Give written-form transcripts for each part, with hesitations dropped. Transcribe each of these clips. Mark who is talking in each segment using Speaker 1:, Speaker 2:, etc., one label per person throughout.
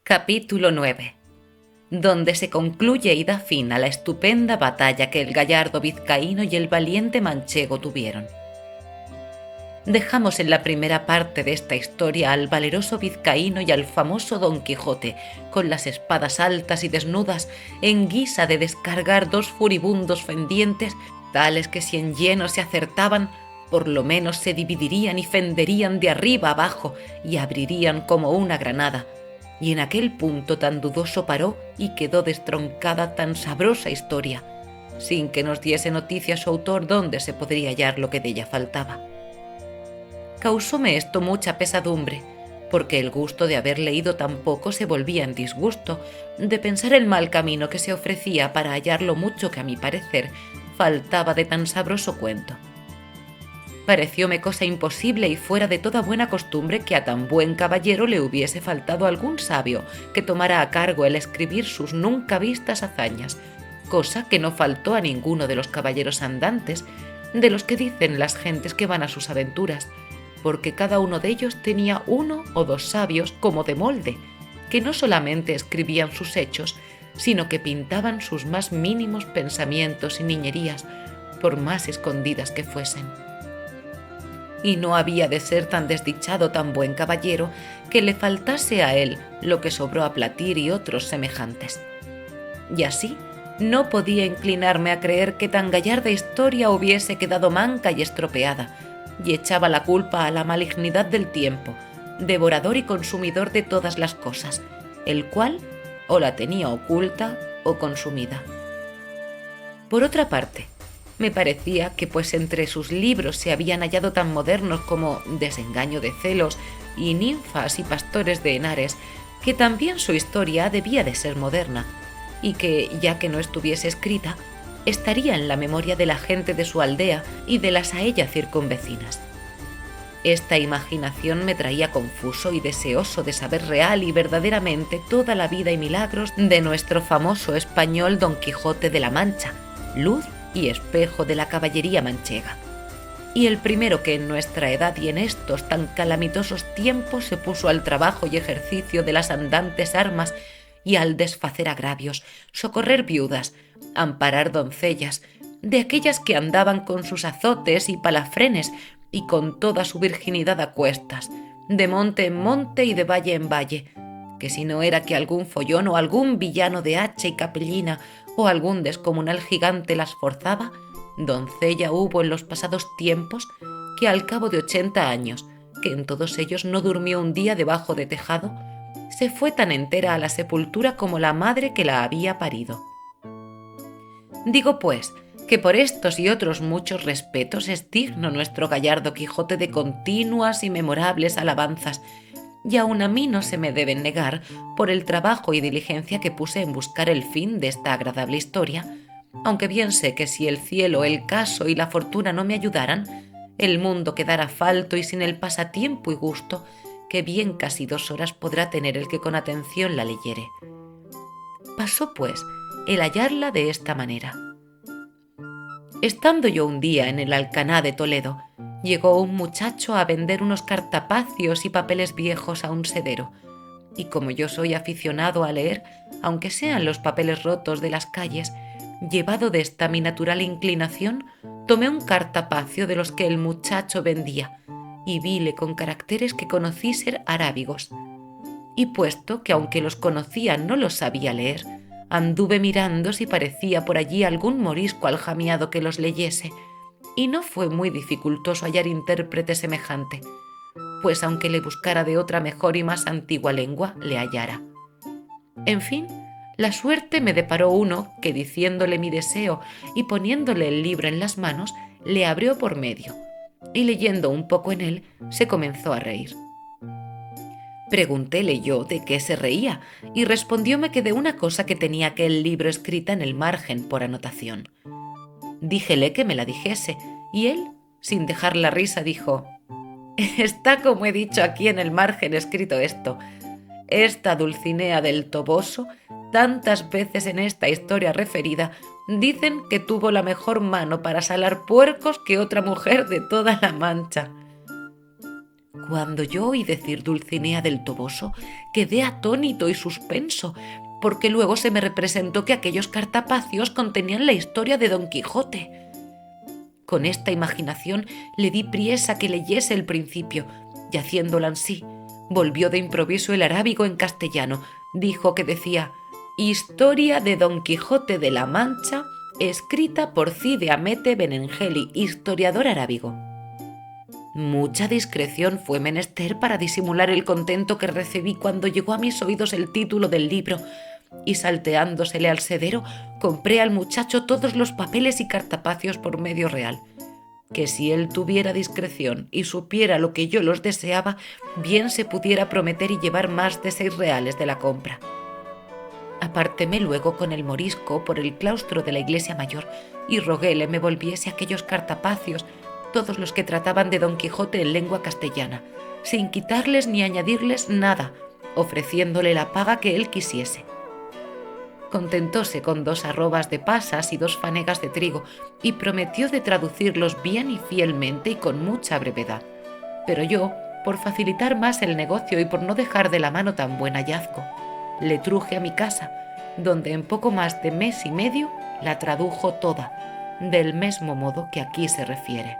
Speaker 1: Capítulo 9, donde se concluye y da fin a la estupenda batalla que el gallardo vizcaíno y el valiente manchego tuvieron. Dejamos en la primera parte de esta historia al valeroso vizcaíno y al famoso Don Quijote, con las espadas altas y desnudas, en guisa de descargar dos furibundos fendientes, tales que si en lleno se acertaban, por lo menos se dividirían y fenderían de arriba abajo y abrirían como una granada. Y en aquel punto tan dudoso paró y quedó destroncada tan sabrosa historia, sin que nos diese noticia su autor dónde se podría hallar lo que de ella faltaba. Causóme esto mucha pesadumbre, porque el gusto de haber leído tan poco se volvía en disgusto, de pensar el mal camino que se ofrecía para hallar lo mucho que a mi parecer faltaba de tan sabroso cuento. Parecióme cosa imposible y fuera de toda buena costumbre que a tan buen caballero le hubiese faltado algún sabio que tomara a cargo el escribir sus nunca vistas hazañas, cosa que no faltó a ninguno de los caballeros andantes, de los que dicen las gentes que van a sus aventuras, porque cada uno de ellos tenía uno o dos sabios como de molde, que no solamente escribían sus hechos, sino que pintaban sus más mínimos pensamientos y niñerías, por más escondidas que fuesen. Y no había de ser tan desdichado tan buen caballero que le faltase a él lo que sobró a Platir y otros semejantes. Y así no podía inclinarme a creer que tan gallarda historia hubiese quedado manca y estropeada, y echaba la culpa a la malignidad del tiempo, devorador y consumidor de todas las cosas, el cual o la tenía oculta o consumida. Por otra parte, me parecía que pues entre sus libros se habían hallado tan modernos como Desengaño de celos y Ninfas y pastores de Henares, que también su historia debía de ser moderna, y que, ya que no estuviese escrita, estaría en la memoria de la gente de su aldea y de las a ella circunvecinas. Esta imaginación me traía confuso y deseoso de saber real y verdaderamente toda la vida y milagros de nuestro famoso español Don Quijote de la Mancha, luz y espejo de la caballería manchega, y el primero que en nuestra edad y en estos tan calamitosos tiempos se puso al trabajo y ejercicio de las andantes armas y al desfacer agravios, socorrer viudas, amparar doncellas, de aquellas que andaban con sus azotes y palafrenes y con toda su virginidad a cuestas, de monte en monte y de valle en valle, que si no era que algún follón o algún villano de hacha y capellina o algún descomunal gigante las forzaba, doncella hubo en los pasados tiempos que al cabo de 80 años, que en todos ellos no durmió un día debajo de tejado, se fue tan entera a la sepultura como la madre que la había parido. Digo pues que por estos y otros muchos respetos es digno nuestro gallardo Quijote de continuas y memorables alabanzas, y aun a mí no se me deben negar por el trabajo y diligencia que puse en buscar el fin de esta agradable historia, aunque bien sé que si el cielo, el caso y la fortuna no me ayudaran, el mundo quedara falto y sin el pasatiempo y gusto que bien casi 2 horas podrá tener el que con atención la leyere. Pasó, pues, el hallarla de esta manera. Estando yo un día en el Alcaná de Toledo, llegó un muchacho a vender unos cartapacios y papeles viejos a un sedero, y como yo soy aficionado a leer, aunque sean los papeles rotos de las calles, llevado de esta mi natural inclinación, tomé un cartapacio de los que el muchacho vendía, y vile con caracteres que conocí ser arábigos. Y puesto que aunque los conocía no los sabía leer, anduve mirando si parecía por allí algún morisco aljamiado que los leyese, y no fue muy dificultoso hallar intérprete semejante, pues aunque le buscara de otra mejor y más antigua lengua, le hallara. En fin, la suerte me deparó uno que, diciéndole mi deseo y poniéndole el libro en las manos, le abrió por medio, y leyendo un poco en él, se comenzó a reír. Preguntéle yo de qué se reía, y respondióme que de una cosa que tenía aquel libro escrita en el margen por anotación. Díjele que me la dijese, y él, sin dejar la risa, dijo: «Está como he dicho aquí en el margen escrito esto. Esta Dulcinea del Toboso, tantas veces en esta historia referida, dicen que tuvo la mejor mano para salar puercos que otra mujer de toda la Mancha». Cuando yo oí decir Dulcinea del Toboso, quedé atónito y suspenso, porque luego se me representó que aquellos cartapacios contenían la historia de Don Quijote. Con esta imaginación le di priesa que leyese el principio, y haciéndolo ansí, volvió de improviso el arábigo en castellano. Dijo que decía: Historia de Don Quijote de la Mancha, escrita por Cide Hamete Benengeli, historiador arábigo. Mucha discreción fue menester para disimular el contento que recibí cuando llegó a mis oídos el título del libro, y salteándosele al sedero, compré al muchacho todos los papeles y cartapacios por medio real, que si él tuviera discreción y supiera lo que yo los deseaba, bien se pudiera prometer y llevar más de 6 reales de la compra. Apartéme luego con el morisco por el claustro de la iglesia mayor y roguéle me volviese aquellos cartapacios, todos los que trataban de Don Quijote en lengua castellana, sin quitarles ni añadirles nada, ofreciéndole la paga que él quisiese. Contentóse con 2 arrobas de pasas y 2 fanegas de trigo, y prometió de traducirlos bien y fielmente y con mucha brevedad. Pero yo, por facilitar más el negocio y por no dejar de la mano tan buen hallazgo, le truje a mi casa, donde en poco más de mes y medio la tradujo toda, del mismo modo que aquí se refiere.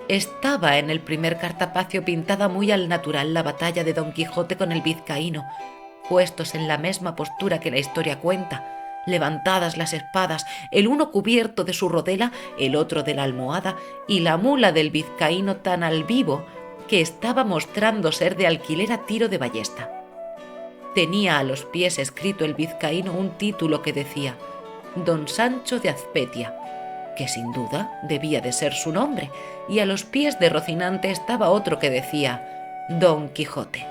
Speaker 1: Estaba en el primer cartapacio pintada muy al natural la batalla de Don Quijote con el vizcaíno, puestos en la misma postura que la historia cuenta, levantadas las espadas, el uno cubierto de su rodela, el otro de la almohada, y la mula del vizcaíno tan al vivo que estaba mostrando ser de alquiler a tiro de ballesta. Tenía a los pies escrito el vizcaíno un título que decía Don Sancho de Azpetia, que sin duda debía de ser su nombre, y a los pies de Rocinante estaba otro que decía Don Quijote.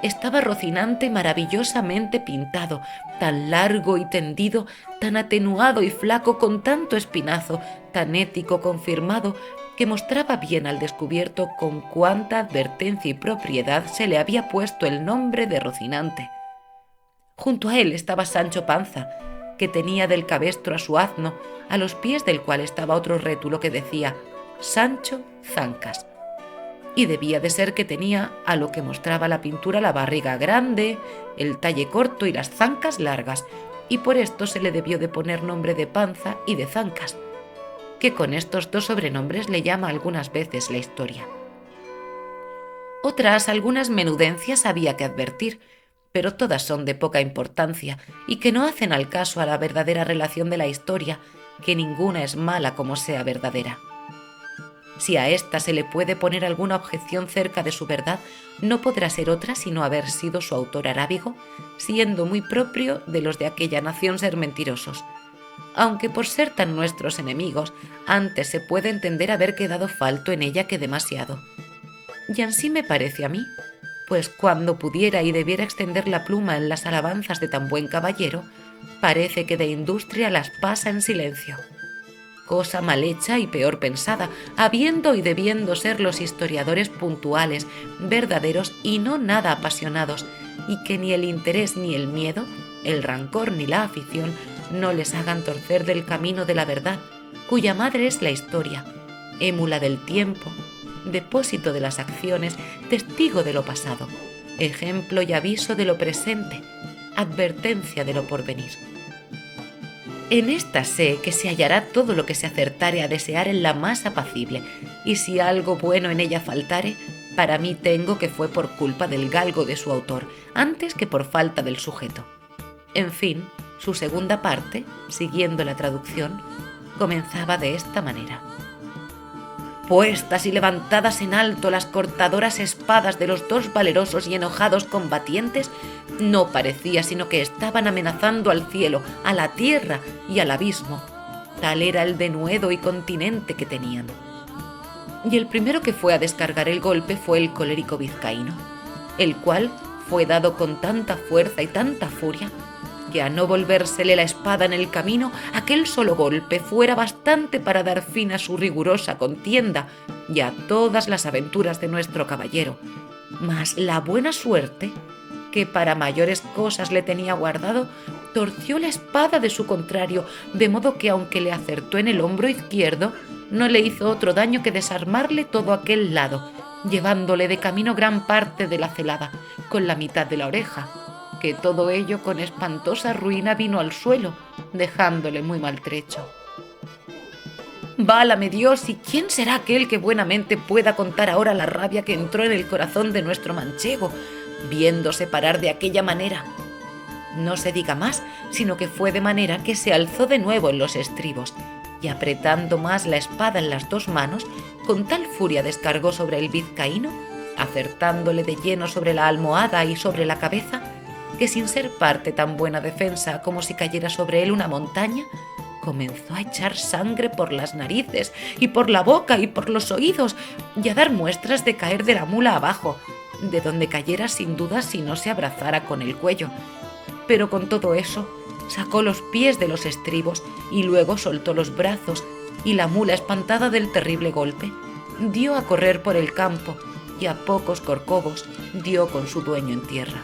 Speaker 1: Estaba Rocinante maravillosamente pintado, tan largo y tendido, tan atenuado y flaco, con tanto espinazo, tan ético confirmado, que mostraba bien al descubierto con cuánta advertencia y propiedad se le había puesto el nombre de Rocinante. Junto a él estaba Sancho Panza, que tenía del cabestro a su asno, a los pies del cual estaba otro rétulo que decía Sancho Zancas, y debía de ser que tenía, a lo que mostraba la pintura, la barriga grande, el talle corto y las zancas largas, y por esto se le debió de poner nombre de Panza y de Zancas, que con estos 2 sobrenombres le llama algunas veces la historia. Otras algunas menudencias había que advertir, pero todas son de poca importancia y que no hacen al caso a la verdadera relación de la historia, que ninguna es mala como sea verdadera. Si a ésta se le puede poner alguna objeción cerca de su verdad, no podrá ser otra sino haber sido su autor arábigo, siendo muy propio de los de aquella nación ser mentirosos, aunque por ser tan nuestros enemigos, antes se puede entender haber quedado falto en ella que demasiado. Y ansí me parece a mí, pues cuando pudiera y debiera extender la pluma en las alabanzas de tan buen caballero, parece que de industria las pasa en silencio. Cosa mal hecha y peor pensada, habiendo y debiendo ser los historiadores puntuales, verdaderos y no nada apasionados, y que ni el interés ni el miedo, el rancor ni la afición no les hagan torcer del camino de la verdad, cuya madre es la historia, émula del tiempo, depósito de las acciones, testigo de lo pasado, ejemplo y aviso de lo presente, advertencia de lo porvenir. En esta sé que se hallará todo lo que se acertare a desear en la más apacible, y si algo bueno en ella faltare, para mí tengo que fue por culpa del galgo de su autor, antes que por falta del sujeto. En fin, su segunda parte, siguiendo la traducción, comenzaba de esta manera. Puestas y levantadas en alto las cortadoras espadas de los 2 valerosos y enojados combatientes, no parecía sino que estaban amenazando al cielo, a la tierra y al abismo. Tal era el denuedo y continente que tenían. Y el primero que fue a descargar el golpe fue el colérico vizcaíno, el cual fue dado con tanta fuerza y tanta furia que a no volvérsele la espada en el camino, aquel solo golpe fuera bastante para dar fin a su rigurosa contienda y a todas las aventuras de nuestro caballero. Mas la buena suerte, que para mayores cosas le tenía guardado, torció la espada de su contrario, de modo que aunque le acertó en el hombro izquierdo, no le hizo otro daño que desarmarle todo aquel lado, llevándole de camino gran parte de la celada, con la mitad de la oreja, que todo ello con espantosa ruina vino al suelo, dejándole muy maltrecho. Válame Dios, ¿y quién será aquel que buenamente pueda contar ahora la rabia que entró en el corazón de nuestro manchego, viéndose parar de aquella manera? No se diga más, sino que fue de manera que se alzó de nuevo en los estribos, y apretando más la espada en las dos manos, con tal furia descargó sobre el vizcaíno, acertándole de lleno sobre la almohada y sobre la cabeza, que sin ser parte tan buena defensa como si cayera sobre él una montaña, comenzó a echar sangre por las narices y por la boca y por los oídos, y a dar muestras de caer de la mula abajo, de donde cayera sin duda si no se abrazara con el cuello. Pero con todo eso, sacó los pies de los estribos y luego soltó los brazos, y la mula, espantada del terrible golpe, dio a correr por el campo y a pocos corcovos dio con su dueño en tierra.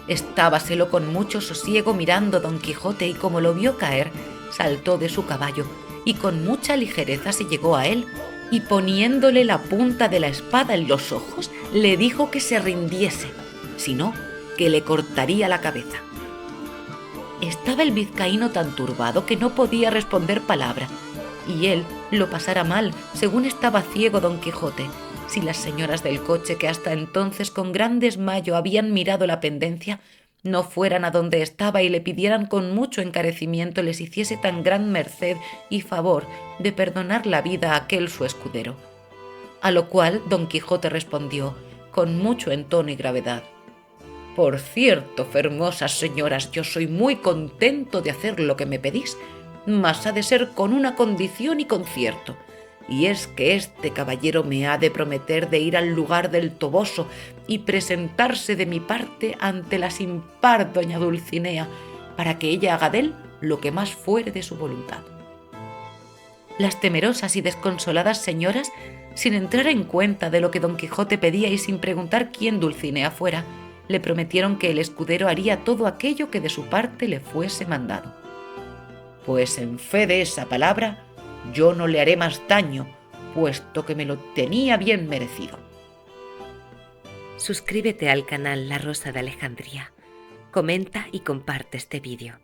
Speaker 1: Estábaselo con mucho sosiego mirando Don Quijote, y como lo vio caer, saltó de su caballo y con mucha ligereza se llegó a él, y poniéndole la punta de la espada en los ojos, le dijo que se rindiese, si no, que le cortaría la cabeza. Estaba el vizcaíno tan turbado que no podía responder palabra, y él lo pasara mal, según estaba ciego Don Quijote, si las señoras del coche, que hasta entonces con gran desmayo habían mirado la pendencia, no fueran a donde estaba y le pidieran con mucho encarecimiento les hiciese tan gran merced y favor de perdonar la vida a aquel su escudero. A lo cual Don Quijote respondió, con mucho entono y gravedad: «Por cierto, fermosas señoras, yo soy muy contento de hacer lo que me pedís, mas ha de ser con una condición y concierto, y es que este caballero me ha de prometer de ir al lugar del Toboso y presentarse de mi parte ante la sin par doña Dulcinea, para que ella haga de él lo que más fuere de su voluntad». Las temerosas y desconsoladas señoras, sin entrar en cuenta de lo que Don Quijote pedía y sin preguntar quién Dulcinea fuera, le prometieron que el escudero haría todo aquello que de su parte le fuese mandado. «Pues en fe de esa palabra, yo no le haré más daño, puesto que me lo tenía bien merecido».
Speaker 2: Suscríbete al canal La Rosa de Alejandría, comenta y comparte este vídeo.